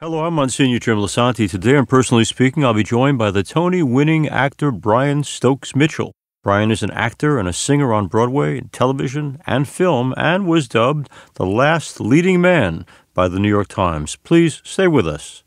Hello, I'm Monsignor Jim Lisante. Today, I'm personally speaking, I'll be joined by the Tony-winning actor Brian Stokes Mitchell. Brian is an actor and a singer on Broadway, television, and film, and was dubbed the last leading man by the New York Times. Please stay with us.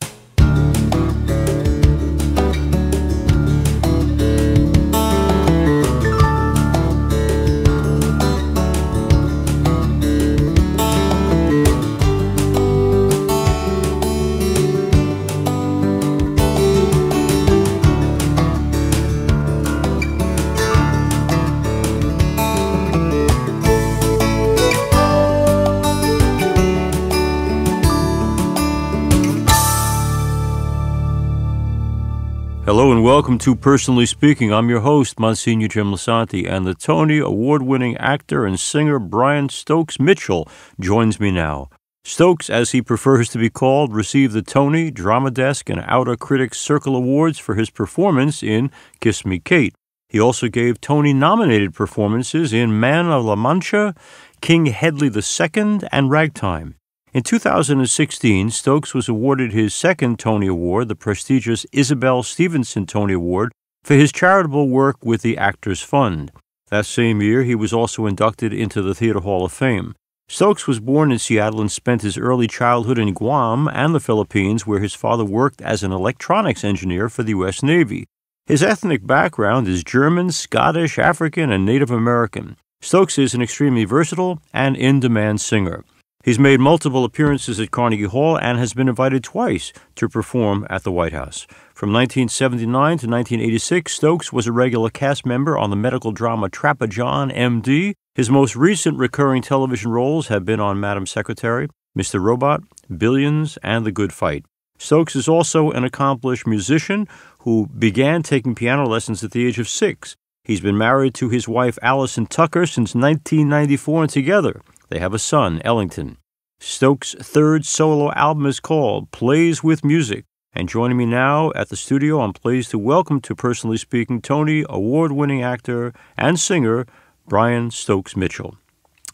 Hello and welcome to Personally Speaking. I'm your host, Monsignor Jim Lisante, and the Tony Award-winning actor and singer Brian Stokes Mitchell joins me now. Stokes, as he prefers to be called, received the Tony, Drama Desk, and Outer Critics Circle Awards for his performance in Kiss Me Kate. He also gave Tony-nominated performances in Man of La Mancha, King Hedley II, and Ragtime. In 2016, Stokes was awarded his second Tony Award, the prestigious Isabel Stevenson Tony Award, for his charitable work with the Actors Fund. That same year, he was also inducted into the Theater Hall of Fame. Stokes was born in Seattle and spent his early childhood in Guam and the Philippines, where his father worked as an electronics engineer for the U.S. Navy. His ethnic background is German, Scottish, African, and Native American. Stokes is an extremely versatile and in-demand singer. He's made multiple appearances at Carnegie Hall and has been invited twice to perform at the White House. From 1979 to 1986, Stokes was a regular cast member on the medical drama Trapper John, M.D. His most recent recurring television roles have been on Madam Secretary, Mr. Robot, Billions, and The Good Fight. Stokes is also an accomplished musician who began taking piano lessons at the age of 6. He's been married to his wife Allison Tucker since 1994, and together they have a son, Ellington. Stokes' third solo album is called Plays with Music. And joining me now at the studio, I'm pleased to welcome to Personally Speaking Tony Award-winning actor and singer Brian Stokes Mitchell.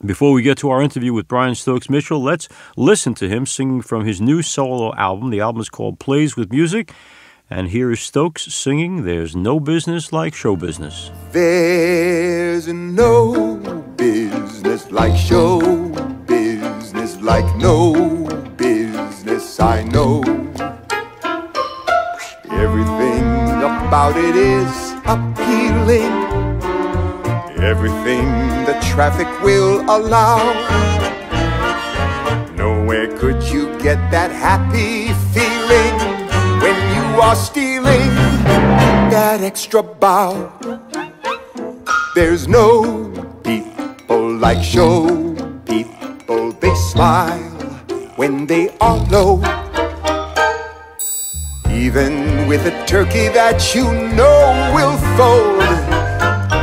Before we get to our interview with Brian Stokes Mitchell, let's listen to him singing from his new solo album. The album is called Plays with Music. And here is Stokes singing There's No Business Like Show Business. There's no business like show business, like no business I know. Everything about it is appealing, everything the traffic will allow. Nowhere could you get that happy feeling when you are stealing that extra bow. There's no people like show people. They smile when they are low. Even with a turkey that you know will fold,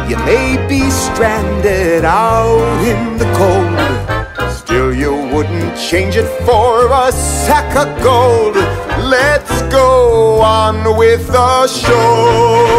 you may be stranded out in the cold. Still you wouldn't change it for a sack of gold. Let's go on with the show.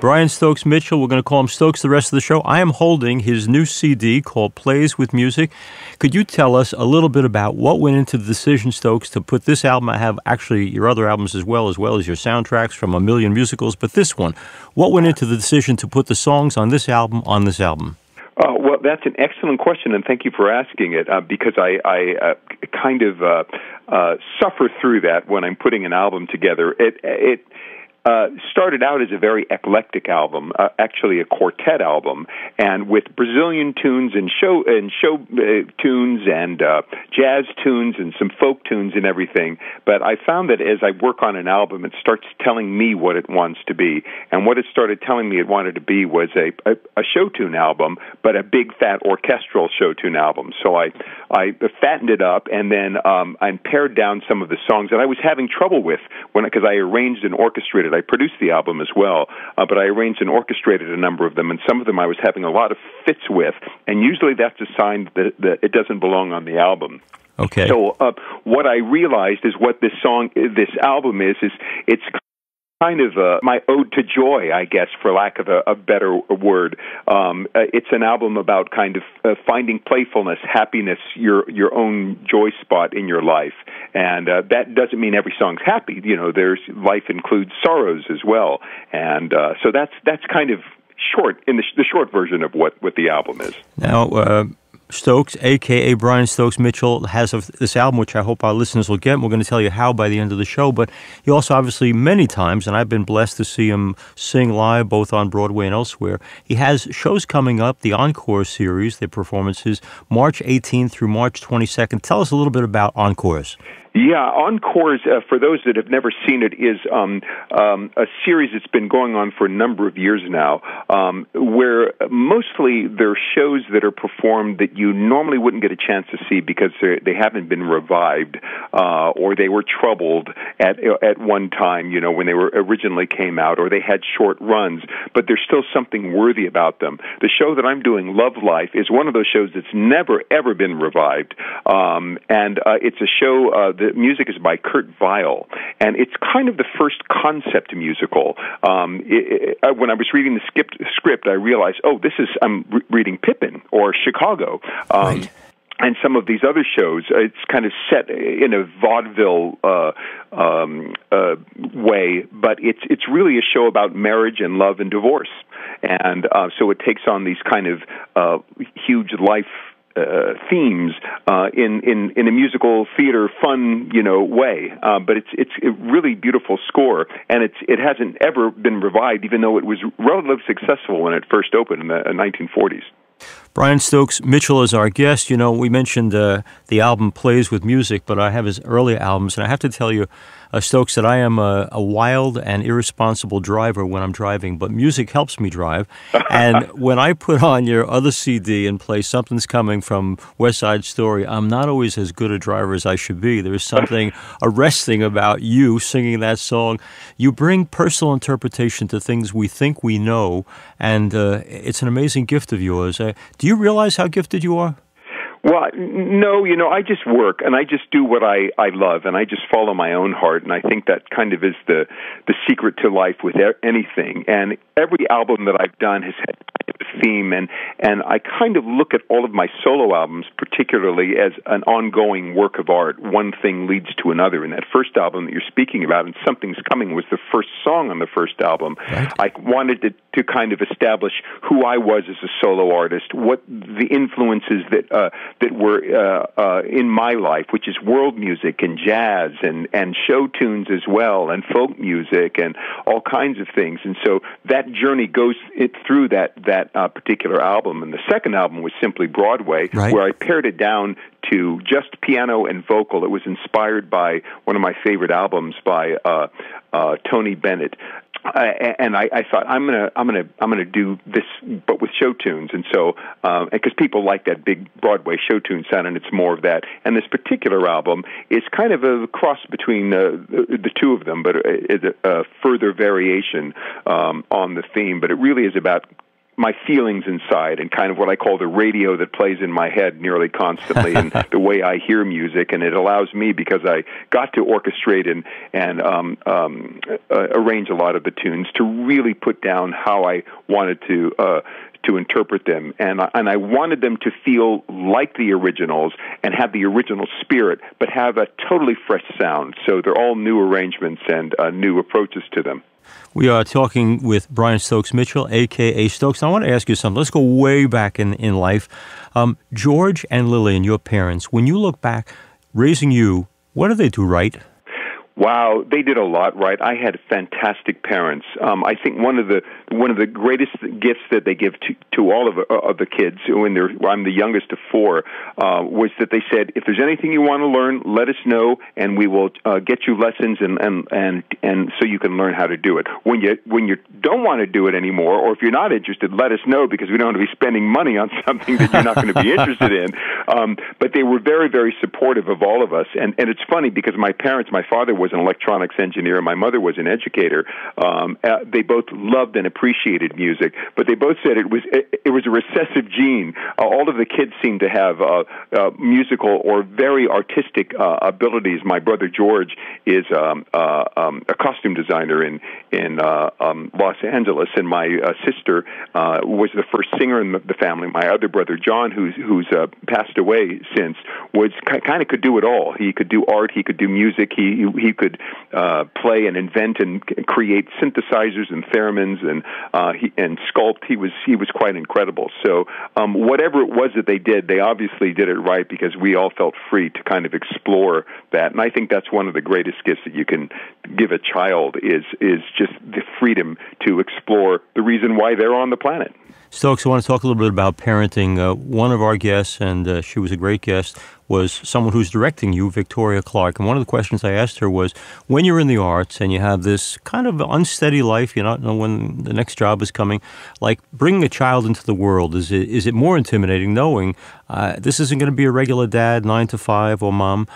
Brian Stokes Mitchell, we're going to call him Stokes the rest of the show. I am holding his new CD called Plays with Music. Could you tell us a little bit about what went into the decision, Stokes, to put this album? I have actually your other albums as well as your soundtracks from a million musicals, but this one, what went into the decision to put the songs on this album on this album? Well, that's an excellent question, and thank you for asking it, because I kind of suffer through that when I'm putting an album together. It started out as a very eclectic album, actually a quartet album, and with Brazilian tunes and show tunes and jazz tunes and some folk tunes and everything. But I found that as I work on an album, it starts telling me what it wants to be. And what it started telling me it wanted to be was a show tune album, but a big fat orchestral show tune album. So I fattened it up, and then I pared down some of the songs that I was having trouble with because I arranged and orchestrated. I produced the album as well, but I arranged and orchestrated a number of them, and some of them I was having a lot of fits with, and usually that's a sign that it doesn't belong on the album. Okay. So what I realized is what this album is it's kind of my ode to joy, I guess, for lack of a better word. It's an album about kind of finding playfulness, happiness, your own joy spot in your life. And that doesn't mean every song's happy. There's life includes sorrows as well. And so that's kind of short, in the short version of what the album is. Now, Stokes, a.k.a. Brian Stokes Mitchell, has this album, which I hope our listeners will get. We're going to tell you how by the end of the show. But he also, obviously, many times, and I've been blessed to see him sing live, both on Broadway and elsewhere. He has shows coming up, the Encore series, the performances, March 18th through March 22nd. Tell us a little bit about Encores. Yeah, Encores, for those that have never seen it, is a series that's been going on for a number of years now, where mostly they're shows that are performed that you normally wouldn't get a chance to see because they haven't been revived, or they were troubled at one time, when they were originally came out, or they had short runs, but there's still something worthy about them. The show that I'm doing, Love Life, is one of those shows that's never, ever been revived, and it's a show. The music is by Kurt Weill, and it's kind of the first concept musical. When I was reading the script, I realized, I'm reading Pippin or Chicago. Right. And some of these other shows, it's kind of set in a vaudeville way, but it's really a show about marriage and love and divorce. And so it takes on these kind of huge life themes in a musical theater fun way, but it's a really beautiful score, and it hasn't ever been revived, even though it was relatively successful when it first opened in the 1940s. Brian Stokes Mitchell is our guest. We mentioned the album Plays with Music, but I have his earlier albums, and I have to tell you, Stokes, that I am a wild and irresponsible driver when I'm driving, but music helps me drive. And when I put on your other CD and play Something's Coming from West Side Story, I'm not always as good a driver as I should be. There's something arresting about you singing that song. You bring personal interpretation to things we think we know, and it's an amazing gift of yours. Do you realize how gifted you are? Well, no, I just work, and I just do what I love, and I just follow my own heart, and I think that kind of is the secret to life with anything. And every album that I've done has had a theme, and I kind of look at all of my solo albums particularly as an ongoing work of art. One thing leads to another. And that first album that you're speaking about, and Something's Coming, was the first song on the first album. Right. I wanted to kind of establish who I was as a solo artist, what the influences that were in my life, which is world music and jazz and show tunes as well, and folk music and all kinds of things. And so that journey goes through that particular album. And the second album was simply Broadway, right, where I pared it down to just piano and vocal. It was inspired by one of my favorite albums by Tony Bennett. And I thought I'm gonna do this, but with show tunes, and so because people like that big Broadway show tune sound, and it's more of that. And this particular album is kind of a cross between the two of them, but it's a further variation on the theme. But it really is about my feelings inside and kind of what I call the radio that plays in my head nearly constantly, and the way I hear music. And it allows me, because I got to orchestrate and arrange a lot of the tunes, to really put down how I wanted to interpret them, and I wanted them to feel like the originals and have the original spirit, but have a totally fresh sound. So they're all new arrangements and new approaches to them. We are talking with Brian Stokes Mitchell, a.k.a. Stokes. I want to ask you something. Let's go way back in life. George and Lillian, your parents, when you look back, raising you, what did they do right? Wow, they did a lot right. I had fantastic parents. I think one of the greatest gifts that they give to all of the kids, I'm the youngest of four, was that they said, if there's anything you want to learn, let us know, and we will get you lessons and so you can learn how to do it. When you don't want to do it anymore, or if you're not interested, let us know, because we don't want to be spending money on something that you're not going to be interested in. But they were very, very supportive of all of us, and it's funny because my father was an electronics engineer, and my mother was an educator. They both loved and appreciated appreciated music, but they both said it was a recessive gene. All of the kids seemed to have musical or very artistic abilities. My brother George is a costume designer in Los Angeles, and my sister was the first singer in the family. My other brother John, who's passed away since, was kind of could do it all. He could do art, he could do music, he could play and invent and create synthesizers and theremins and sculpt. He was quite incredible. So whatever it was that they did, they obviously did it right, because we all felt free to kind of explore that. And I think that's one of the greatest gifts that you can give a child is just the freedom to explore the reason why they're on the planet. Stokes, I want to talk a little bit about parenting. One of our guests, and she was a great guest, was someone who's directing you, Victoria Clark. And one of the questions I asked her was, when you're in the arts and you have this kind of unsteady life, you don't know when the next job is coming, like bringing a child into the world, is it more intimidating knowing this isn't going to be a regular dad, 9 to 5, or mom?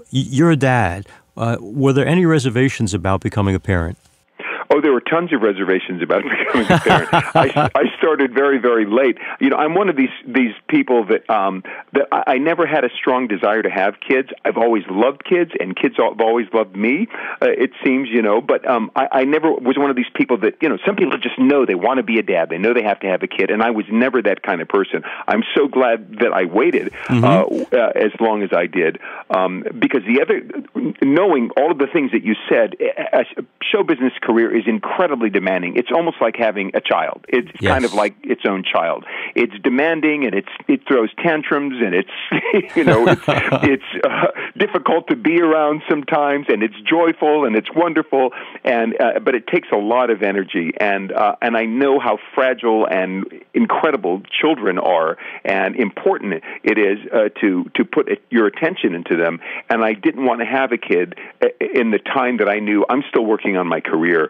You're a dad. Were there any reservations about becoming a parent? Oh, there were tons of reservations about becoming a parent. I started very, very late. I'm one of these people that I never had a strong desire to have kids. I've always loved kids, and kids have always loved me. It seems, but I never was one of these people that, some people just know they want to be a dad. They know they have to have a kid, and I was never that kind of person. I'm so glad that I waited as long as I did, because knowing all of the things that you said, a show business career is incredibly demanding. It's almost like having a child. It's kind of like its own child. It's demanding, and it throws tantrums, and it's it's difficult to be around sometimes, and it's joyful and it's wonderful, and but it takes a lot of energy, and I know how fragile and incredible children are, and important it is to put your attention into them. And I didn't want to have a kid in the time that I knew I'm still working on my career.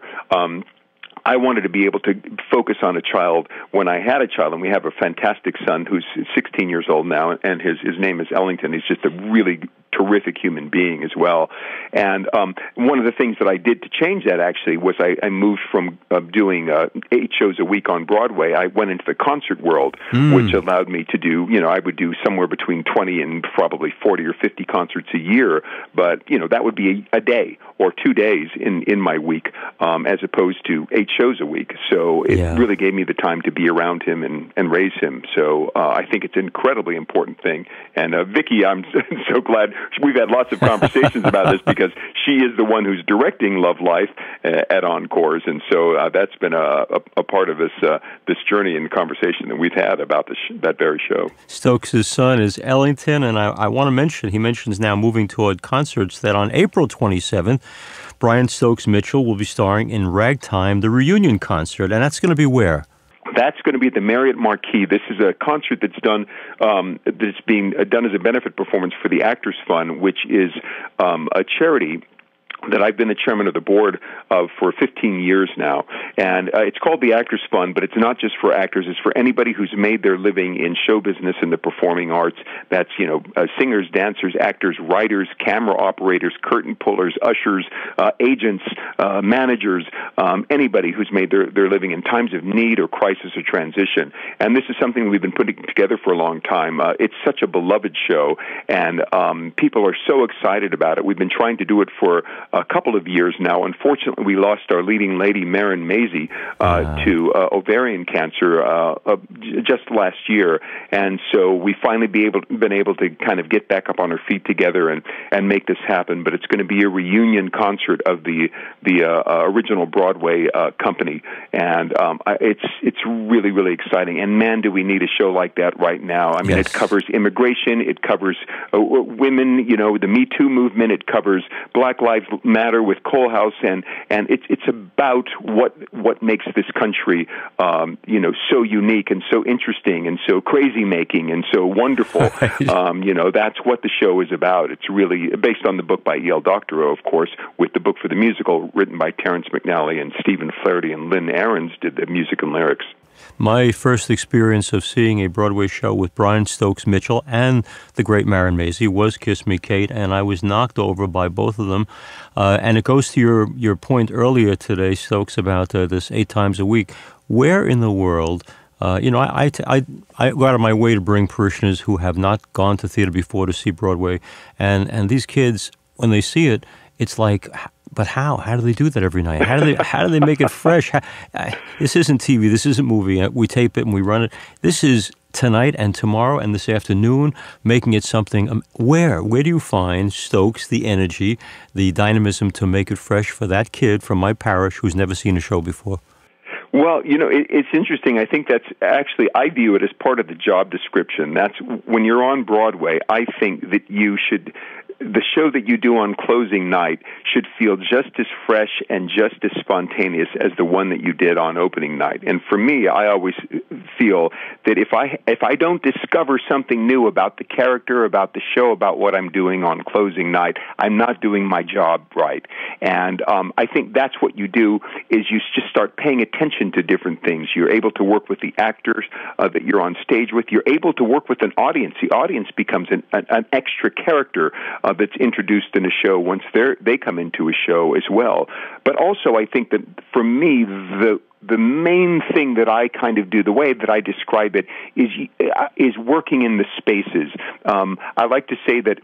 I wanted to be able to focus on a child when I had a child, and we have a fantastic son who's 16 years old now, and his name is Ellington. He's just a really terrific human being as well. And one of the things that I did to change that, actually, was I moved from doing 8 shows a week on Broadway. I went into the concert world, which allowed me to do, I would do somewhere between 20 and probably 40 or 50 concerts a year, but, that would be a day or 2 days in my week, as opposed to 8 shows a week. So it really gave me the time to be around him and raise him. So I think it's an incredibly important thing. And Vicki, I'm so glad we've had lots of conversations about this, because she is the one who's directing Love Life at Encores, and so that's been a part of this journey and conversation that we've had about that very show. Stokes' son is Ellington, and I want to mention, he mentions now moving toward concerts, that on April 27th, Brian Stokes Mitchell will be starring in Ragtime, the reunion concert, and that's going to be where? That's going to be at the Marriott Marquis. This is a concert that's being done as a benefit performance for the Actors Fund, which is a charity that I've been the chairman of the board of for 15 years now. And it's called the Actors Fund, but it's not just for actors. It's for anybody who's made their living in show business and the performing arts. That's, singers, dancers, actors, writers, camera operators, curtain pullers, ushers, agents, managers, anybody who's made their living in times of need or crisis or transition. And this is something we've been putting together for a long time. It's such a beloved show, and people are so excited about it. We've been trying to do it for a couple of years now. Unfortunately, we lost our leading lady, Marin Mazey, to ovarian cancer just last year, and so we finally been able to kind of get back up on our feet together and make this happen. But it's going to be a reunion concert of the original Broadway company, and it's really, really exciting. And man, do we need a show like that right now? I mean, It covers immigration, it covers women, the Me Too movement, it covers Black Lives Matter with Coalhouse, and it's about what makes this country so unique and so interesting and so crazy making and so wonderful. Right. That's what the show is about. It's really based on the book by E.L. Doctorow, of course, with the book for the musical written by Terrence McNally, and Stephen Flaherty and Lynn Ahrens did the music and lyrics. My first experience of seeing a Broadway show with Brian Stokes Mitchell and the great Marin Mazzie was Kiss Me, Kate, and I was knocked over by both of them. And it goes to your point earlier today, Stokes, about this 8 times a week. Where in the world, I go out of my way to bring parishioners who have not gone to theater before to see Broadway, and these kids, when they see it, it's like, but how? How do they do that every night? How do they make it fresh? This isn't TV. This isn't movie. We tape it and we run it. This is tonight and tomorrow and this afternoon, making it something. Where do you find, Stokes, the energy, the dynamism to make it fresh for that kid from my parish who's never seen a show before? Well, it's interesting. I think that's actually, I view it as part of the job description. That's when you're on Broadway, I think that the show that you do on closing night should feel just as fresh and just as spontaneous as the one that you did on opening night. And for me, I always feel that if I don't discover something new about the character, about the show, about what I'm doing on closing night, I'm not doing my job right. And I think that's what you do, is you just start paying attention to different things. You're able to work with the actors that you're on stage with. You're able to work with an audience. The audience becomes an extra character that's introduced in a show once they come into a show as well. But also, I think that for me, the main thing that I kind of do, the way that I describe it, is working in the spaces. I like to say that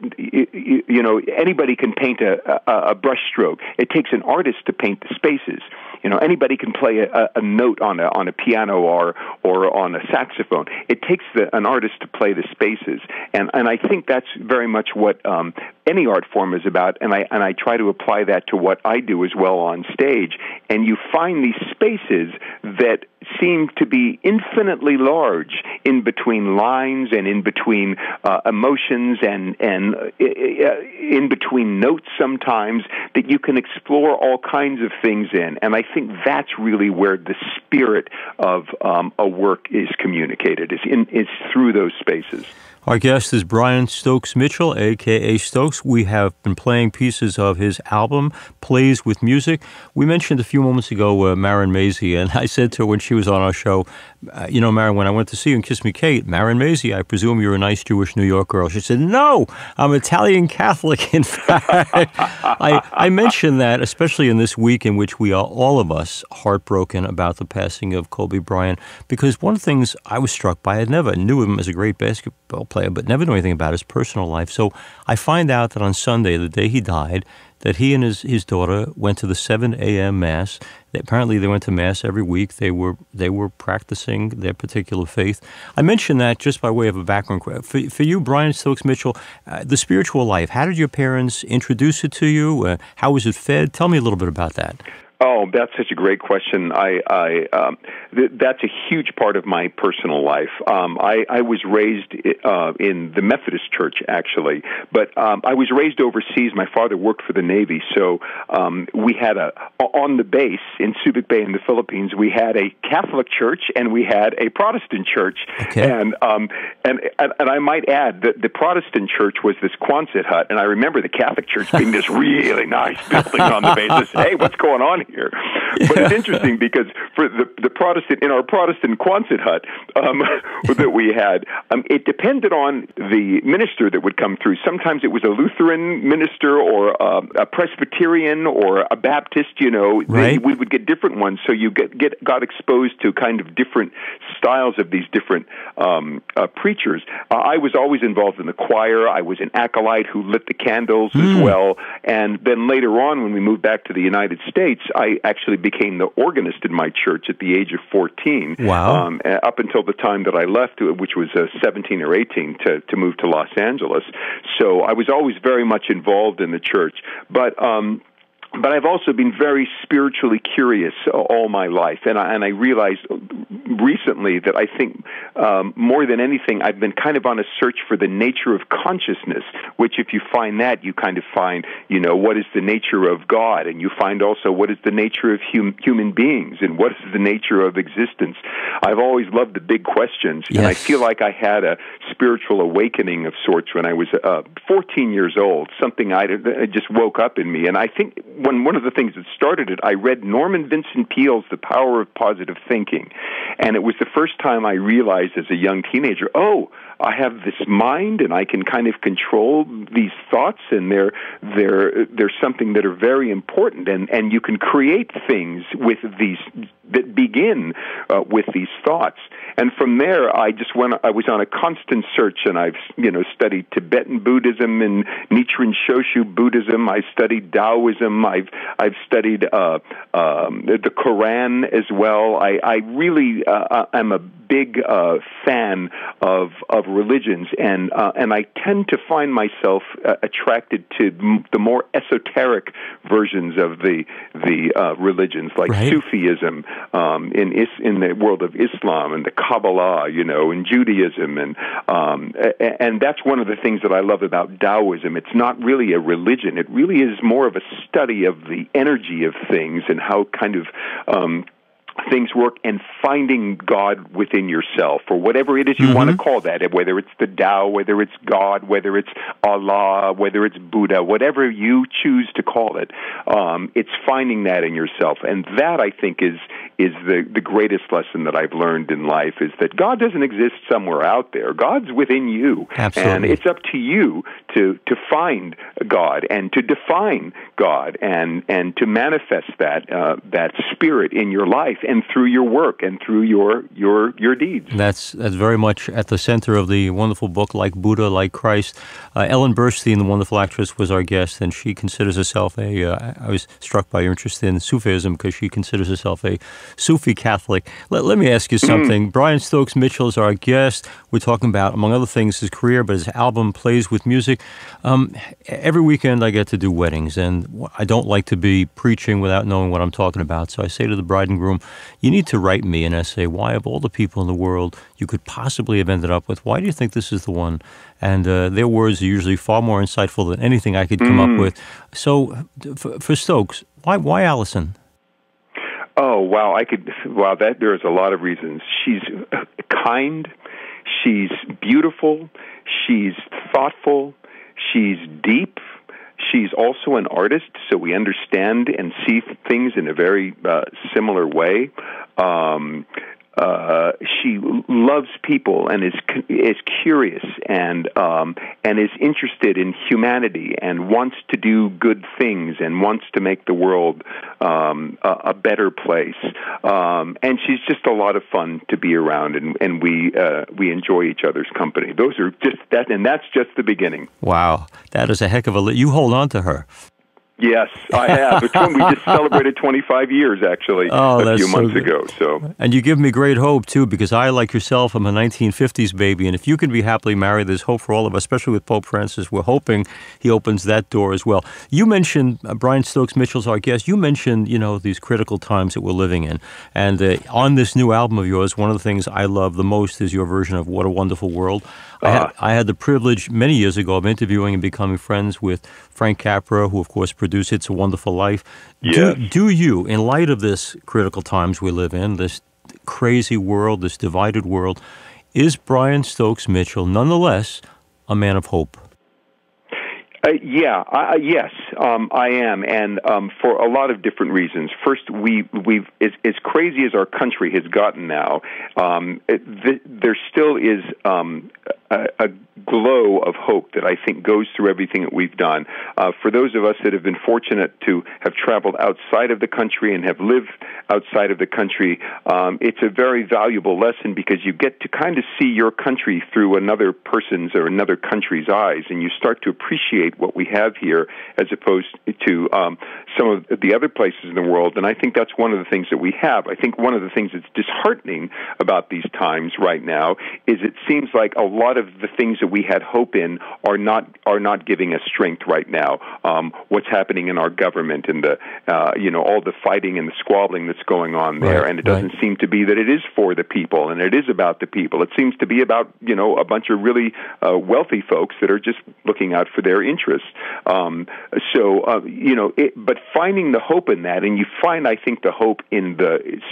anybody can paint a brush stroke. It takes an artist to paint the spaces. Anybody can play a note on a piano or on a saxophone. It takes an artist to play the spaces, and I think that's very much what any art form is about. And I try to apply that to what I do as well on stage. And you find these spaces that seem to be infinitely large in between lines and in between emotions and in between notes sometimes, that you can explore all kinds of things in. And I think that's really where the spirit of a work is communicated, is through those spaces. Our guest is Brian Stokes Mitchell, a.k.a. Stokes. We have been playing pieces of his album, Plays with Music. We mentioned a few moments ago Marin Mazzie, and I said to her when she was on our show, Marin, when I went to see you in Kiss Me, Kate, Marin Mazzie, I presume you're a nice Jewish New York girl. She said, no, I'm Italian Catholic. In fact, I mentioned that, especially in this week in which we are, all of us, heartbroken about the passing of Kobe Bryant, because one of the things I was struck by, I never knew him as a great basketball player, but never knew anything about his personal life. So I find out that on Sunday, the day he died, that he and his daughter went to the 7 a.m. Mass. Apparently, they went to Mass every week. They were practicing their particular faith. I mention that just by way of a background. For you, Brian Stokes Mitchell, the spiritual life, how did your parents introduce it to you? How was it fed? Tell me a little bit about that. Oh, that's such a great question. That's a huge part of my personal life. I was raised in the Methodist Church, actually, but I was raised overseas. My father worked for the Navy, so we had on the base in Subic Bay in the Philippines, we had a Catholic church and we had a Protestant church. Okay. And I might add that the Protestant church was this Quonset hut, and I remember the Catholic church being this really nice building on the base. Hey, what's going on here? But it's interesting because for the Protestant, in our Protestant Quonset hut that we had, it depended on the minister that would come through. Sometimes it was a Lutheran minister or a Presbyterian or a Baptist, Right. We would get different ones. So you got exposed to kind of different styles of these different preachers. I was always involved in the choir. I was an acolyte who lit the candles as well. And then later on, when we moved back to the United States, I actually became the organist in my church at the age of 14. Wow. Up until the time that I left, which was 17 or 18, to move to Los Angeles. So I was always very much involved in the church. But I've also been very spiritually curious all my life, and I realized recently that I think more than anything, I've been kind of on a search for the nature of consciousness, which if you find that, you kind of find, what is the nature of God, and you find also what is the nature of human beings, and what is the nature of existence. I've always loved the big questions, yes. And I feel like I had a spiritual awakening of sorts when I was 14 years old. Something I just woke up in me, and I think one of the things that started it, I read Norman Vincent Peale's The Power of Positive Thinking, and it was the first time I realized as a young teenager, oh, I have this mind, and I can kind of control these thoughts, and they're something that are very important, and you can create things with these that begin with these thoughts. And from there, I was on a constant search, and I've studied Tibetan Buddhism and Nichiren Shoshu Buddhism. I studied Taoism. I've studied the Quran as well. I really am a big fan of religions, and I tend to find myself attracted to the more esoteric versions of the religions, like right. Sufism in the world of Islam, and the Kabbalah, and Judaism, and that's one of the things that I love about Taoism. It's not really a religion; it really is more of a study of the energy of things and how kind of things work, and finding God within yourself, or whatever it is you want to call that, whether it's the Tao, whether it's God, whether it's Allah, whether it's Buddha, whatever you choose to call it, it's finding that in yourself. And that, I think, is the greatest lesson that I've learned in life, is that God doesn't exist somewhere out there. God's within you. Absolutely. And it's up to you to find God and to define God and to manifest that spirit in your life and through your work and through your deeds. That's very much at the center of the wonderful book, Like Buddha, Like Christ. Ellen Burstyn, the wonderful actress, was our guest, and she considers herself I was struck by your interest in Sufism, because she considers herself a Sufi Catholic. Let me ask you something. Brian Stokes Mitchell is our guest. We're talking about, among other things, his career, but his album, Plays with Music. Every weekend I get to do weddings, and I don't like to be preaching without knowing what I'm talking about. So I say to the bride and groom, you need to write me an essay. Why, of all the people in the world you could possibly have ended up with, why do you think this is the one? And their words are usually far more insightful than anything I could come up with. So for Stokes, why Allison? Oh, wow. There's a lot of reasons. She's kind. She's beautiful. She's thoughtful. She's deep. She's also an artist, so we understand and see things in a very similar way. She loves people and is curious and is interested in humanity and wants to do good things and wants to make the world a better place. And she's just a lot of fun to be around, and we enjoy each other's company. Those are just that, and that's just the beginning. Wow, that is a heck of a. You hold on to her. Yes, I have. We just celebrated 25 years, actually, a few months ago. So, and you give me great hope, too, because I, like yourself, am a 1950s baby, and if you can be happily married, there's hope for all of us, especially with Pope Francis. We're hoping he opens that door as well. You mentioned, Brian Stokes Mitchell's our guest, you mentioned, these critical times that we're living in, and on this new album of yours, one of the things I love the most is your version of What a Wonderful World. I had the privilege many years ago of interviewing and becoming friends with Frank Capra, who, of course, produced It's a Wonderful Life. Yes. Do you, in light of this critical times we live in, this crazy world, this divided world, is Brian Stokes Mitchell nonetheless a man of hope? Yes, I am, and for a lot of different reasons. First, we've as crazy as our country has gotten now, there still is a glow of hope that I think goes through everything that we've done. For those of us that have been fortunate to have traveled outside of the country and have lived outside of the country, it's a very valuable lesson, because you get to kind of see your country through another person's or another country's eyes, and you start to appreciate what we have here as opposed to some of the other places in the world. And I think that's one of the things that we have. I think one of the things that's disheartening about these times right now is it seems like a lot of the things that we had hope in are not giving us strength right now. What's happening in our government and the all the fighting and the squabbling that's going on there, and it doesn't seem to be that it is for the people and it is about the people. It seems to be about a bunch of really wealthy folks that are just looking out for their interests. So, but finding the hope in that, and you find, I think, the hope in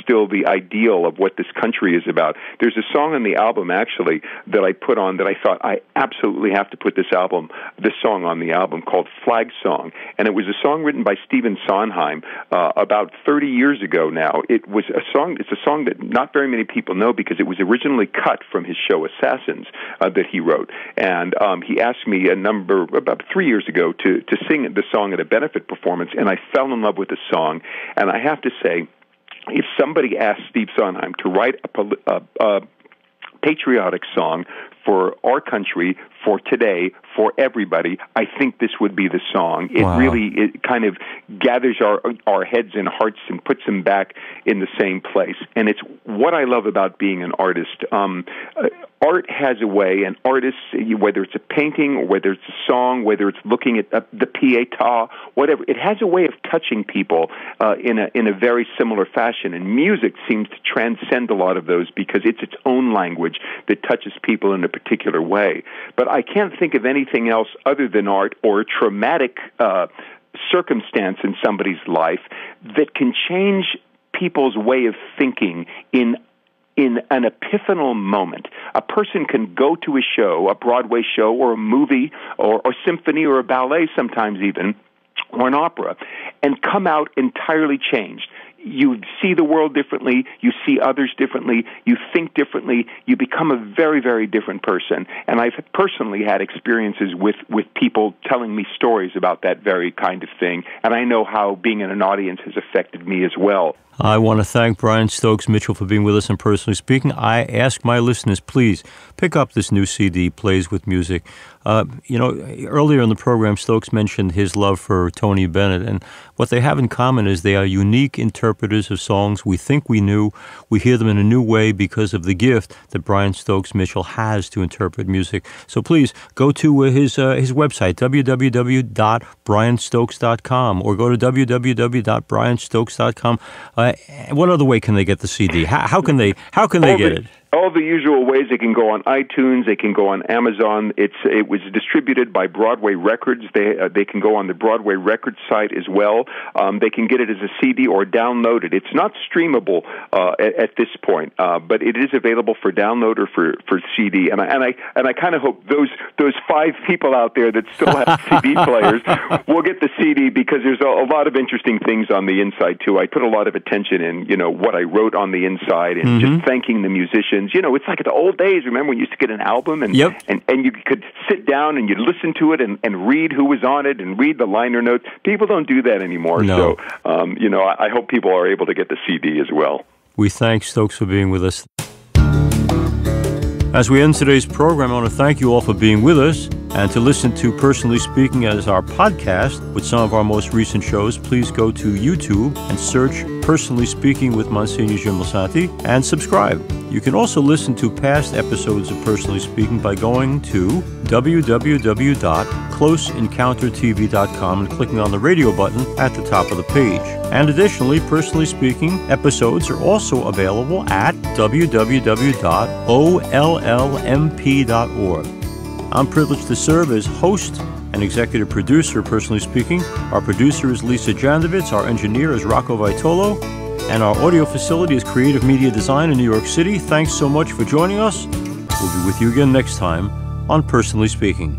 still the ideal of what this country is about. There's a song on the album, actually, that I put on that I thought I absolutely have to put this song on the album, called Flag Song. And it was a song written by Stephen Sondheim about 30 years ago now. It's a song that not very many people know because it was originally cut from his show Assassins that he wrote. And he asked me about 3 years ago to sing the song at a benefit performance, and I fell in love with the song. And I have to say, if somebody asked Steve Sondheim to write a patriotic song for our country, for today, for everybody, I think this would be the song. It kind of gathers our heads and hearts and puts them back in the same place. And it's what I love about being an artist. Art has a way, and artists, whether it's a painting or whether it's a song, whether it's looking at the pietà, whatever, it has a way of touching people in a very similar fashion. And music seems to transcend a lot of those because it's its own language that touches people in a particular way. But I can't think of anything else other than art or a traumatic circumstance in somebody's life that can change people's way of thinking in an epiphanal moment. A person can go to a show, a Broadway show, or a movie, or symphony, or a ballet sometimes even, or an opera, and come out entirely changed. You see the world differently, you see others differently, you think differently, you become a very, very different person. And I've personally had experiences with people telling me stories about that very kind of thing, and I know how being in an audience has affected me as well. I want to thank Brian Stokes Mitchell for being with us and Personally Speaking. I ask my listeners, please pick up this new CD, Plays with Music. Earlier in the program, Stokes mentioned his love for Tony Bennett, and what they have in common is they are unique interpreters of songs we think we knew. We hear them in a new way because of the gift that Brian Stokes Mitchell has to interpret music. So please go to his website, www.brianstokes.com, or go to www.brianstokes.com. What other way can they get the CD? How can they get it? All the usual ways. They can go on iTunes. They can go on Amazon. It was distributed by Broadway Records. They can go on the Broadway Records site as well. They can get it as a CD or download it. It's not streamable at this point, but it is available for download or for CD. And I kind of hope those 5 people out there that still have CD players will get the CD, because there's a lot of interesting things on the inside too. I put a lot of attention in, what I wrote on the inside, and just thanking the musicians. It's like the old days. Remember when you used to get an album and you could sit down and you'd listen to it and read who was on it and read the liner notes. People don't do that anymore. No. So, I hope people are able to get the CD as well. We thank Stokes for being with us. As we end today's program, I want to thank you all for being with us. And to listen to Personally Speaking as our podcast with some of our most recent shows, please go to YouTube and search Personally Speaking with Monsignor Jim Lisante and subscribe. You can also listen to past episodes of Personally Speaking by going to www.closeencountertv.com and clicking on the radio button at the top of the page. And additionally, Personally Speaking episodes are also available at www.ollmp.org. I'm privileged to serve as host and executive producer of Personally Speaking. Our producer is Lisa Jandovitz, our engineer is Rocco Vitolo, and our audio facility is Creative Media Design in New York City. Thanks so much for joining us. We'll be with you again next time on Personally Speaking.